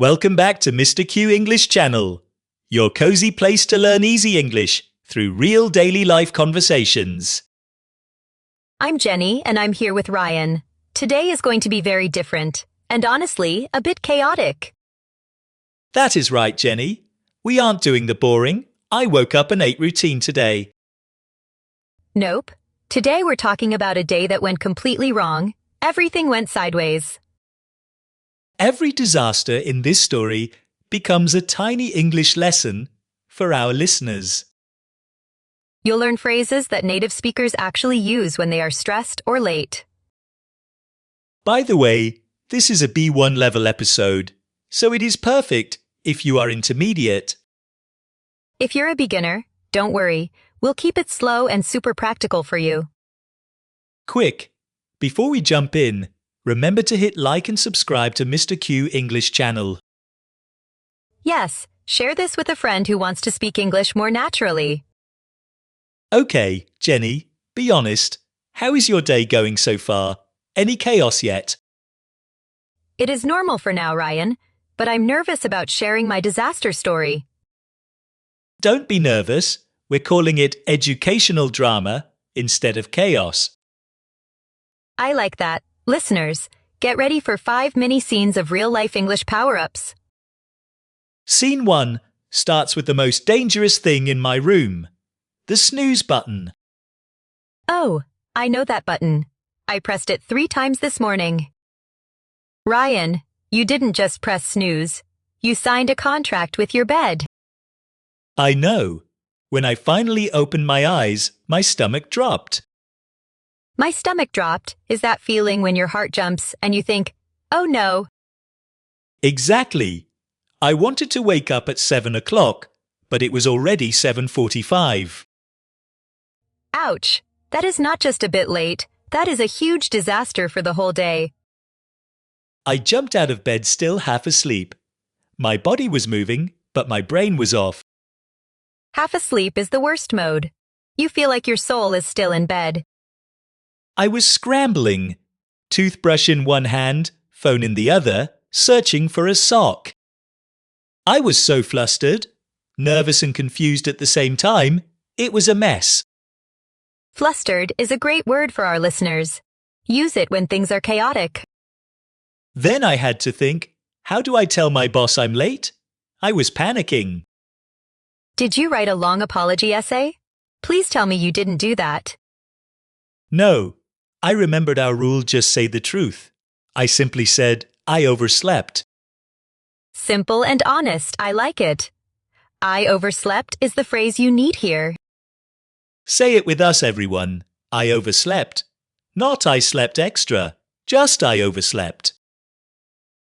Welcome back to Mr. Q English Channel, your cozy place to learn easy English through real daily life conversations. I'm Jenny and I'm here with Ryan. Today is going to be very different and honestly a bit chaotic. That is right, Jenny. We aren't doing the boring I woke up and ate routine today. Nope. Today we're talking about a day that went completely wrong. Everything went sideways. Every disaster in this story becomes a tiny English lesson for our listeners. You'll learn phrases that native speakers actually use when they are stressed or late. By the way, this is a B1 level episode, so it is perfect if you are intermediate. If you're a beginner, don't worry. We'll keep it slow and super practical for you. Quick, before we jump in, remember to hit like and subscribe to Mr. Q English Channel. Yes, share this with a friend who wants to speak English more naturally. Okay, Jenny, be honest. How is your day going so far? Any chaos yet? It is normal for now, Ryan, but I'm nervous about sharing my disaster story. Don't be nervous. We're calling it educational drama instead of chaos. I like that. Listeners, get ready for 5 mini scenes of real-life English power-ups. Scene 1 starts with the most dangerous thing in my room, the snooze button. Oh, I know that button. I pressed it 3 times this morning. Ryan, you didn't just press snooze. You signed a contract with your bed. I know. When I finally opened my eyes, my stomach dropped. My stomach dropped is that feeling when your heart jumps and you think, oh no. Exactly. I wanted to wake up at 7 o'clock, but it was already 7:45. Ouch. That is not just a bit late. That is a huge disaster for the whole day. I jumped out of bed still half asleep. My body was moving, but my brain was off. Half asleep is the worst mode. You feel like your soul is still in bed. I was scrambling, toothbrush in one hand, phone in the other, searching for a sock. I was so flustered, nervous and confused at the same time, it was a mess. Flustered is a great word for our listeners. Use it when things are chaotic. Then I had to think, how do I tell my boss I'm late? I was panicking. Did you write a long apology essay? Please tell me you didn't do that. No, I remembered our rule just say the truth. I simply said, I overslept. Simple and honest, I like it. I overslept is the phrase you need here. Say it with us, everyone. I overslept. Not I slept extra, just I overslept.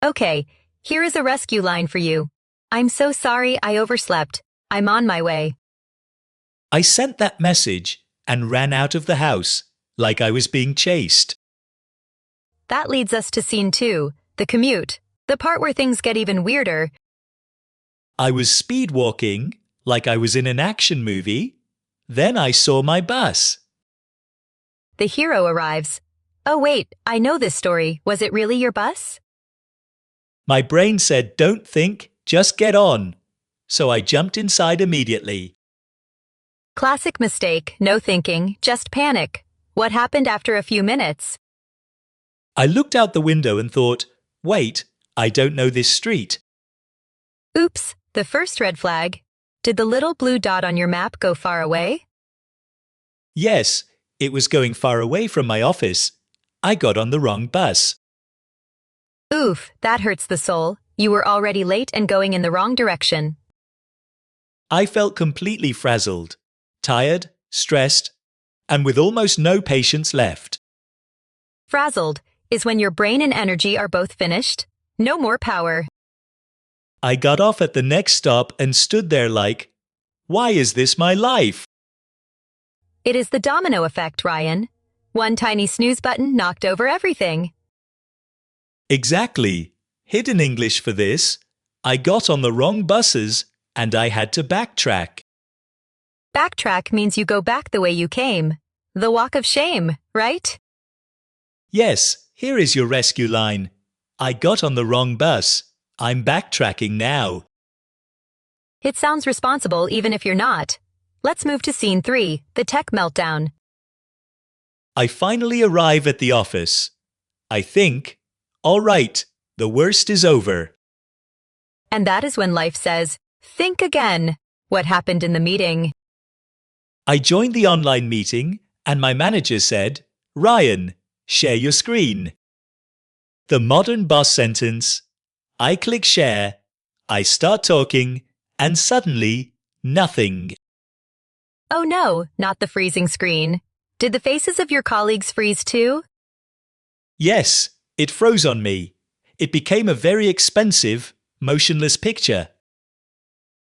Okay, here is a rescue line for you. I'm so sorry I overslept. I'm on my way. I sent that message and ran out of the house like I was being chased. That leads us to scene 2, the commute, the part where things get even weirder. I was speed walking like I was in an action movie. Then I saw my bus. The hero arrives. Oh wait, I know this story. Was it really your bus? My brain said, don't think, just get on. So I jumped inside immediately. Classic mistake, no thinking, just panic. What happened after a few minutes? I looked out the window and thought, wait, I don't know this street. Oops, the first red flag. Did the little blue dot on your map go far away? Yes, it was going far away from my office. I got on the wrong bus. Oof, that hurts the soul. You were already late and going in the wrong direction. I felt completely frazzled, tired, stressed, and with almost no patience left. Frazzled is when your brain and energy are both finished. No more power. I got off at the next stop and stood there like, why is this my life? It is the domino effect, Ryan. One tiny snooze button knocked over everything. Exactly. Hidden English for this. I got on the wrong buses and I had to backtrack. Backtrack means you go back the way you came. The walk of shame, right? Yes, here is your rescue line. I got on the wrong bus. I'm backtracking now. It sounds responsible even if you're not. Let's move to scene 3, the tech meltdown. I finally arrive at the office. I think, all right, the worst is over. And that is when life says, think again. What happened in the meeting? I joined the online meeting and my manager said, Ryan, share your screen. The modern boss sentence. I click share, I start talking, and suddenly, nothing. Oh no, not the freezing screen. Did the faces of your colleagues freeze too? Yes, it froze on me. It became a very expensive, motionless picture.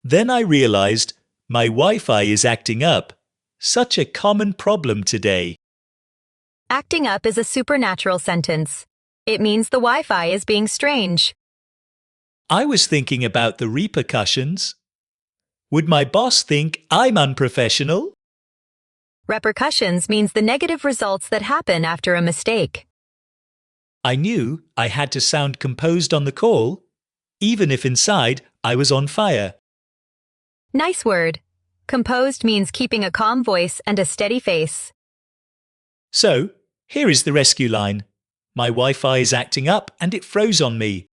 Then I realized my Wi-Fi is acting up. Such a common problem today. Acting up is a supernatural sentence. It means the Wi-Fi is being strange. I was thinking about the repercussions. Would my boss think I'm unprofessional? Repercussions means the negative results that happen after a mistake. I knew I had to sound composed on the call, even if inside I was on fire. Nice word. Composed means keeping a calm voice and a steady face. So, here is the rescue line. My Wi-Fi is acting up and it froze on me.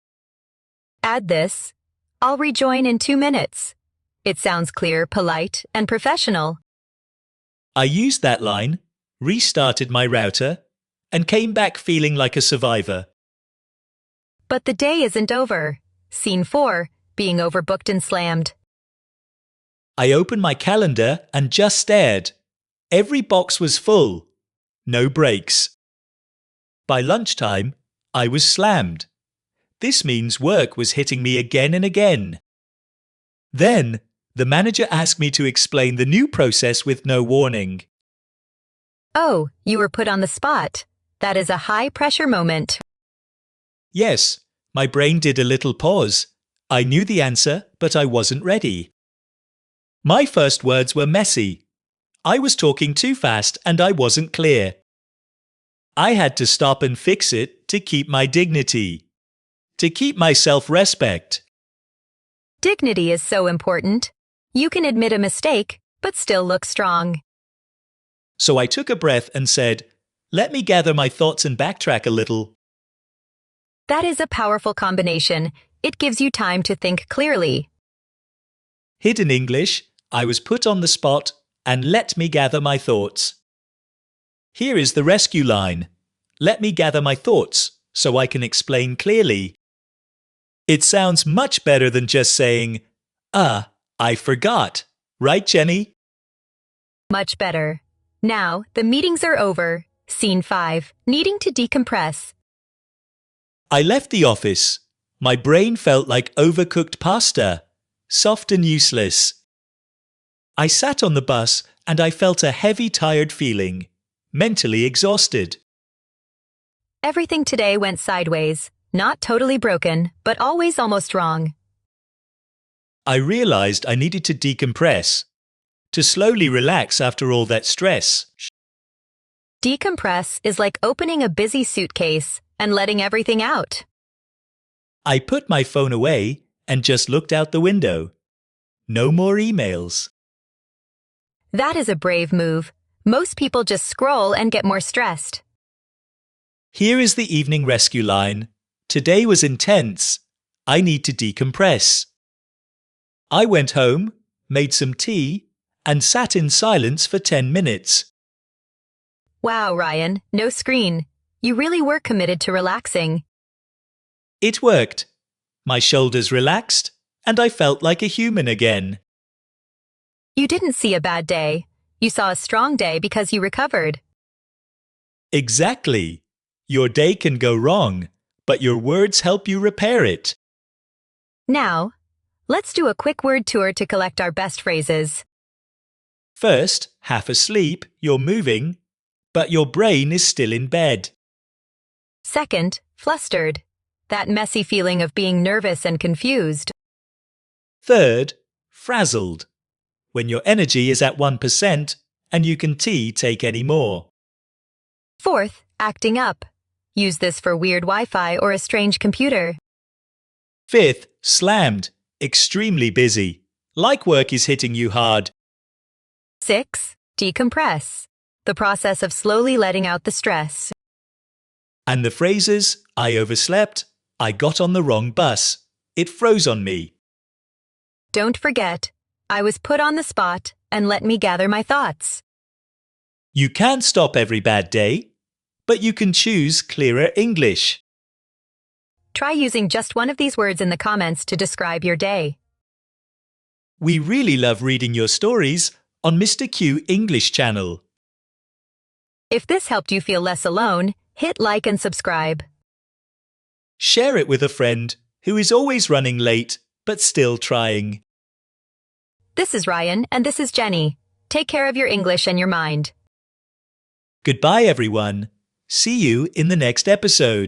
Add this. I'll rejoin in 2 minutes. It sounds clear, polite, and professional. I used that line, restarted my router, and came back feeling like a survivor. But the day isn't over. Scene 4, being overbooked and slammed. I opened my calendar and just stared. Every box was full. No breaks. By lunchtime, I was slammed. This means work was hitting me again and again. Then, the manager asked me to explain the new process with no warning. Oh, you were put on the spot. That is a high-pressure moment. Yes, my brain did a little pause. I knew the answer, but I wasn't ready. My first words were messy. I was talking too fast and I wasn't clear. I had to stop and fix it to keep my dignity, to keep my self-respect. Dignity is so important. You can admit a mistake, but still look strong. So I took a breath and said, let me gather my thoughts and backtrack a little. That is a powerful combination. It gives you time to think clearly. Hidden English, I was put on the spot and let me gather my thoughts. Here is the rescue line. Let me gather my thoughts so I can explain clearly. It sounds much better than just saying, I forgot. Right, Jenny? Much better. Now, the meetings are over. Scene 5, needing to decompress. I left the office. My brain felt like overcooked pasta, soft and useless. I sat on the bus and I felt a heavy, tired feeling, mentally exhausted. Everything today went sideways. Not totally broken, but always almost wrong. I realized I needed to decompress, to slowly relax after all that stress. Decompress is like opening a busy suitcase and letting everything out. I put my phone away and just looked out the window. No more emails. That is a brave move. Most people just scroll and get more stressed. Here is the evening rescue line. Today was intense. I need to decompress. I went home, made some tea, and sat in silence for 10 minutes. Wow, Ryan, no screen. You really were committed to relaxing. It worked. My shoulders relaxed, and I felt like a human again. You didn't see a bad day. You saw a strong day because you recovered. Exactly. Your day can go wrong, but your words help you repair it. Now, let's do a quick word tour to collect our best phrases. First, half asleep, you're moving, but your brain is still in bed. Second, flustered. That messy feeling of being nervous and confused. Third, frazzled. When your energy is at 1% and you can take any more. Fourth, acting up. Use this for weird Wi-Fi or a strange computer. Fifth, slammed, extremely busy, like work is hitting you hard. 6. Decompress, the process of slowly letting out the stress. And the phrases, I overslept, I got on the wrong bus, it froze on me. Don't forget, I was put on the spot and let me gather my thoughts. You can't stop every bad day, but you can choose clearer English. Try using just one of these words in the comments to describe your day. We really love reading your stories on Mr. Q English Channel. If this helped you feel less alone, hit like and subscribe. Share it with a friend who is always running late but still trying. This is Ryan and this is Jenny. Take care of your English and your mind. Goodbye, everyone. See you in the next episode.